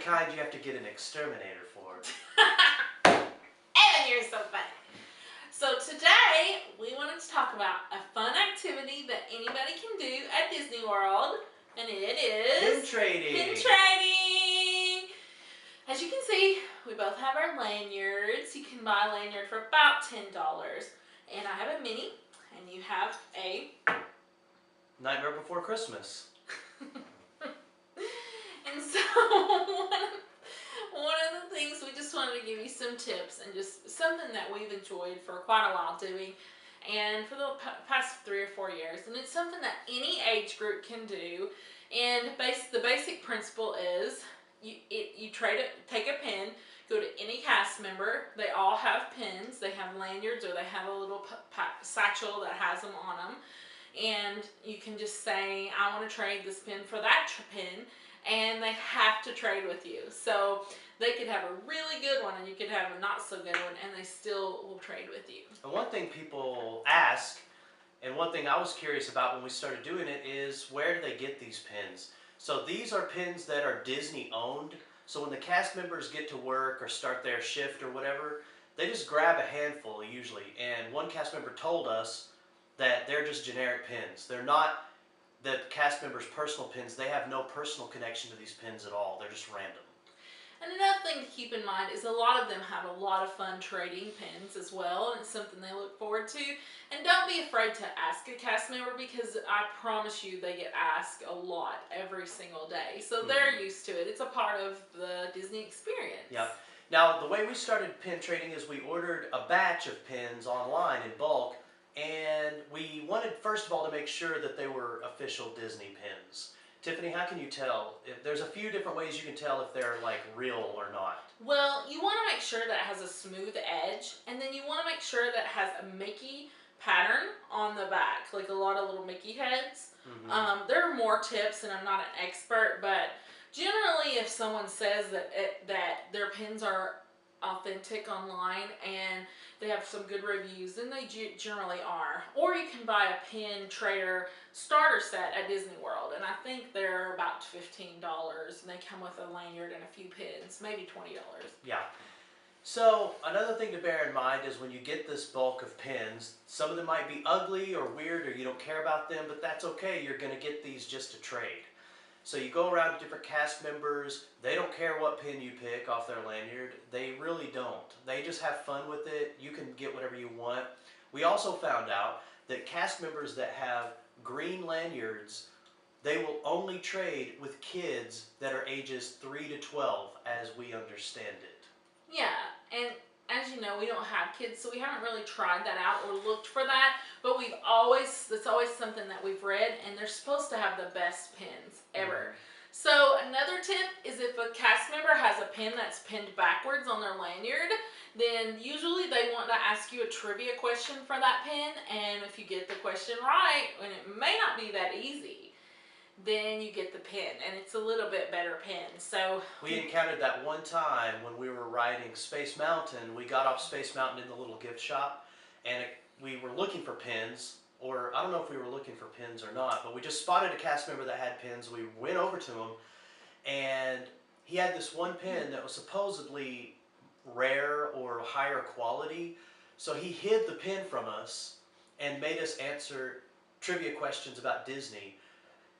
kind you have to get an exterminator for. Evan, you're so funny. So today, we wanted to talk about a fun activity that anybody can do at Disney World, and it is... Pin trading. Pin trading! As you can see, we both have our lanyards. You can buy a lanyard for about $10. And I have a mini, and you have a... Nightmare Before Christmas. And so, one of the things, we just wanted to give you some tips and just something that we've enjoyed for quite a while doing, and for the past 3 or 4 years. And it's something that any age group can do. And the basic principle is you trade it, take a pin, go to any cast member. They all have pins. They have lanyards, or they have a little satchel that has them on them. And you can just say, I want to trade this pin for that pin, and they have to trade with you. So they could have a really good one, and you could have a not so good one, and they still will trade with you. And one thing people ask, and one thing I was curious about when we started doing it, is where do they get these pins? So these are pins that are Disney owned. So when the cast members get to work or start their shift or whatever, they just grab a handful usually. And one cast member told us that they're just generic pins. They're not the cast members' personal pins. They have no personal connection to these pins at all. They're just random. And another thing to keep in mind is a lot of them have a lot of fun trading pins as well, and it's something they look forward to. And don't be afraid to ask a cast member, because I promise you they get asked a lot every single day. So they're used to it. It's a part of the Disney experience. Yep. Now, the way we started pin trading is we ordered a batch of pins online in bulk, and we wanted, first of all, to make sure that they were official Disney pins. Tiffany, how can you tell? There's a few different ways you can tell if they're like real or not. Well, you want to make sure that it has a smooth edge, and then you want to make sure that it has a Mickey pattern on the back, like a lot of little Mickey heads. There are more tips, and I'm not an expert, but generally if someone says that their pins are authentic online and they have some good reviews, then they generally are. Or you can buy a pin trader starter set at Disney World, and I think they're about $15, and they come with a lanyard and a few pins, maybe $20. Yeah. So another thing to bear in mind is when you get this bulk of pins, some of them might be ugly or weird, or you don't care about them, but that's okay. You're going to get these just to trade. So you go around to different cast members. They don't care what pin you pick off their lanyard. They really don't. They just have fun with it. You can get whatever you want. We also found out that cast members that have green lanyards, they will only trade with kids that are ages 3 to 12, as we understand it. Yeah, and as you know, we don't have kids, so we haven't really tried that out or looked for that, but it's always something that we've read, and they're supposed to have the best pins ever. So another tip is if a cast member has a pin that's pinned backwards on their lanyard, then usually they want to ask you a trivia question for that pin, and if you get the question right, and it may not be that easy, then you get the pin, and it's a little bit better pin. So we encountered that one time when we were riding Space Mountain. We got off Space Mountain in the little gift shop, and we were looking for pins, or I don't know if we were looking for pins or not, but we just spotted a cast member that had pins. We went over to him, and he had this one pin that was supposedly rare or higher quality, so he hid the pin from us and made us answer trivia questions about Disney,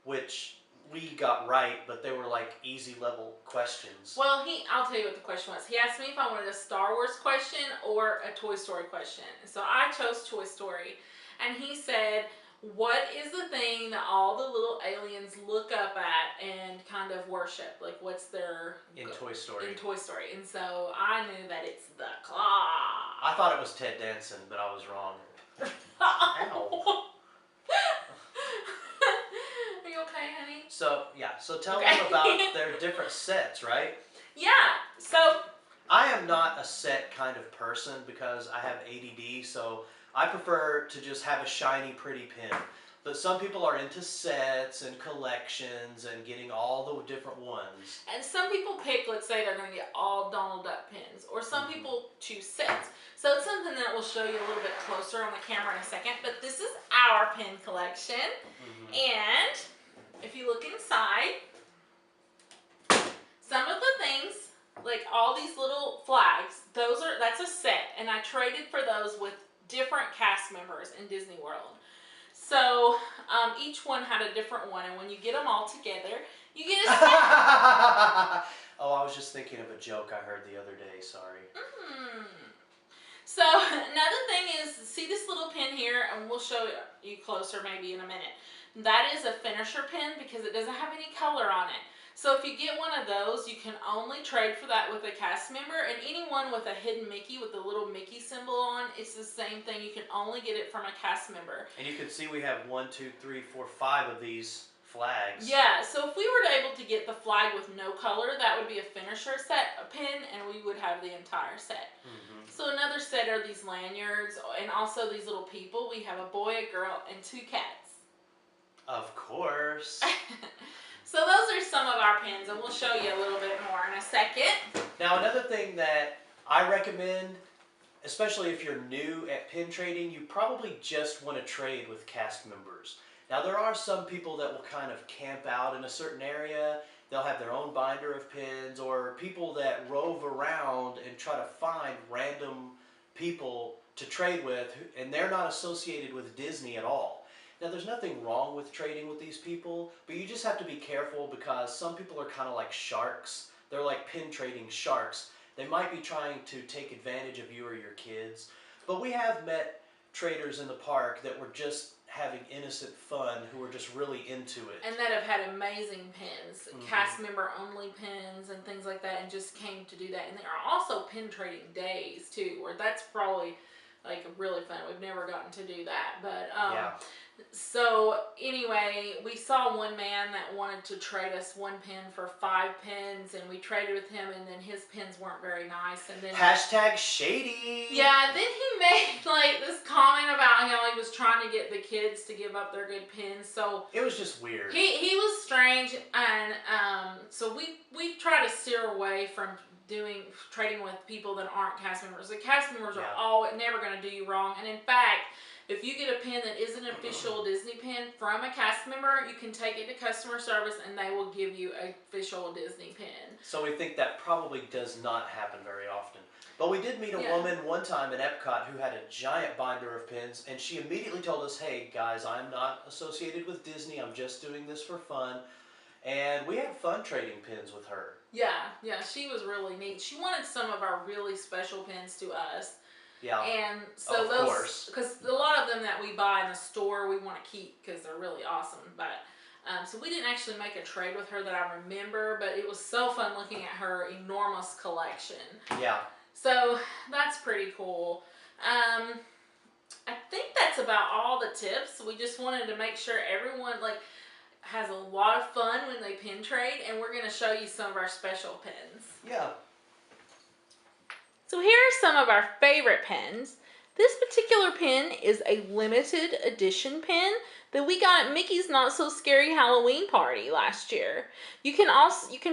which we got right, but they were like easy level questions. Well, I'll tell you what the question was. He asked me if I wanted a Star Wars question or a Toy Story question. So I chose Toy Story. And he said, what is the thing that all the little aliens look up at and kind of worship? Like, what's their... In Toy Story. In Toy Story. And so I knew that it's the claw. I thought it was Ted Danson, but I was wrong. Ow. Okay, honey? So, yeah. So tell them about their different sets, right? Yeah. So I am not a set kind of person because I have ADD, so I prefer to just have a shiny, pretty pin. But some people are into sets and collections and getting all the different ones. And some people pick, let's say they're going to get all Donald Duck pins, or some people choose sets. So it's something that we'll show you a little bit closer on the camera in a second. But this is our pin collection. And if you look inside, some of the things, like all these little flags, that's a set, and I traded for those with different cast members in Disney World. So each one had a different one, and when you get them all together, you get a set. Oh, I was just thinking of a joke I heard the other day. Sorry. So another thing is, see this little pin here, and we'll show you closer maybe in a minute. That is a finisher pin because it doesn't have any color on it. So if you get one of those, you can only trade for that with a cast member, and anyone with a hidden Mickey with the little Mickey symbol on, it's the same thing. You can only get it from a cast member. And you can see we have 1, 2, 3, 4, 5 of these flags. Yeah, so if we were able to get the flag with no color, that would be a finisher set, a pin, and we would have the entire set. So another set are these lanyards, and also these little people. We have a boy, a girl, and 2 cats. Of course. So those are some of our pins, and we'll show you a little bit more in a second. Now, another thing that I recommend, especially if you're new at pin trading, you probably just want to trade with cast members. Now, there are some people that will kind of camp out in a certain area. They'll have their own binder of pins, or people that rove around and try to find random people to trade with, and they're not associated with Disney at all. Now, there's nothing wrong with trading with these people, but you just have to be careful because some people are kind of like sharks. They're like pin trading sharks. They might be trying to take advantage of you or your kids. But we have met traders in the park that were just having innocent fun, who were just really into it. And that have had amazing pins, cast member only pins and things like that, and just came to do that. And there are also pin trading days too, where that's probably like really fun. We've never gotten to do that, but yeah. So anyway, we saw one man that wanted to trade us 1 pin for 5 pins, and we traded with him, and then his pins weren't very nice, and then Hashtag shady. yeah, then he made like this comment about how he was trying to get the kids to give up their good pins. So it was just weird. He was strange, and so we try to steer away from trading with people that aren't cast members. The cast members are never going to do you wrong, and in fact, if you get a pin that isn't an official Disney pin from a cast member, you can take it to customer service and they will give you an official Disney pin. So we think that probably does not happen very often. But we did meet a woman one time in Epcot who had a giant binder of pins, and she immediately told us, hey guys, I'm not associated with Disney, I'm just doing this for fun. And we had fun trading pins with her. Yeah, she was really neat. She wanted some of our really special pins to us. Yeah, and so those, because a lot of them that we buy in the store, we want to keep because they're really awesome. But so we didn't actually make a trade with her that I remember, but it was so fun looking at her enormous collection. Yeah. So that's pretty cool. I think that's about all the tips. We just wanted to make sure everyone has a lot of fun when they pin trade, and we're going to show you some of our special pins. Yeah. So here are some of our favorite pins. This particular pin is a limited edition pin that we got at Mickey's Not So Scary Halloween Party last year. You can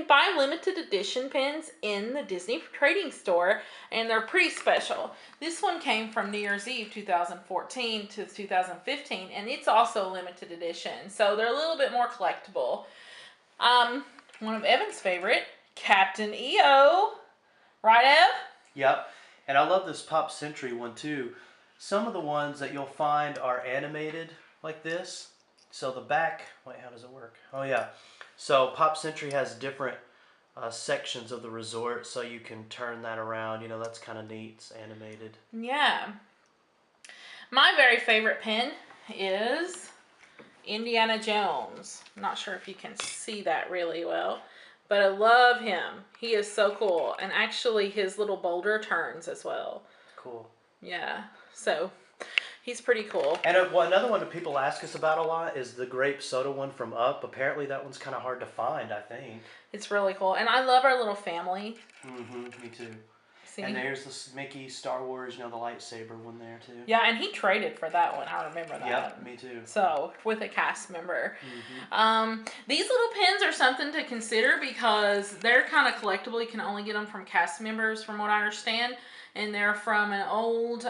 buy limited edition pins in the Disney Trading Store, and they're pretty special. This one came from New Year's Eve 2014 to 2015, and it's also limited edition, so they're a little bit more collectible. One of Evan's favorite, Captain EO. Right, Ev? Yep, and I love this Pop Century one too. Some of the ones that you'll find are animated like this. So the back, wait, how does it work? Oh yeah, so Pop Century has different sections of the resort, so you can turn that around. You know, that's kind of neat. It's animated. Yeah. My very favorite pin is Indiana Jones. I'm not sure if you can see that really well, but I love him. He is so cool. And actually his little boulder turns as well. Cool. Yeah. So he's pretty cool. And another one that people ask us about a lot is the grape soda one from Up. Apparently that one's kind of hard to find, I think. It's really cool. And I love our little family. Mm-hmm, me too. See? And there's the Mickey Star Wars, you know, the lightsaber one there too. Yeah, and he traded for that one. I remember that. Yep, me too. So, with a cast member. Mm-hmm. These little pins are something to consider because they're kind of collectible. You can only get them from cast members, from what I understand. And they're from an old,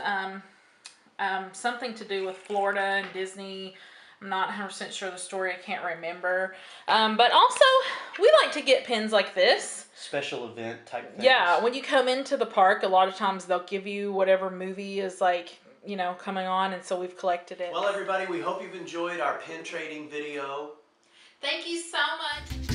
something to do with Florida and Disney I'm not 100% sure the story. I can't remember. But also, we like to get pins like this. Special event type things. Yeah, when you come into the park, a lot of times they'll give you whatever movie is like, you know, coming on, and so we've collected it. Well, everybody, we hope you've enjoyed our pin trading video. Thank you so much.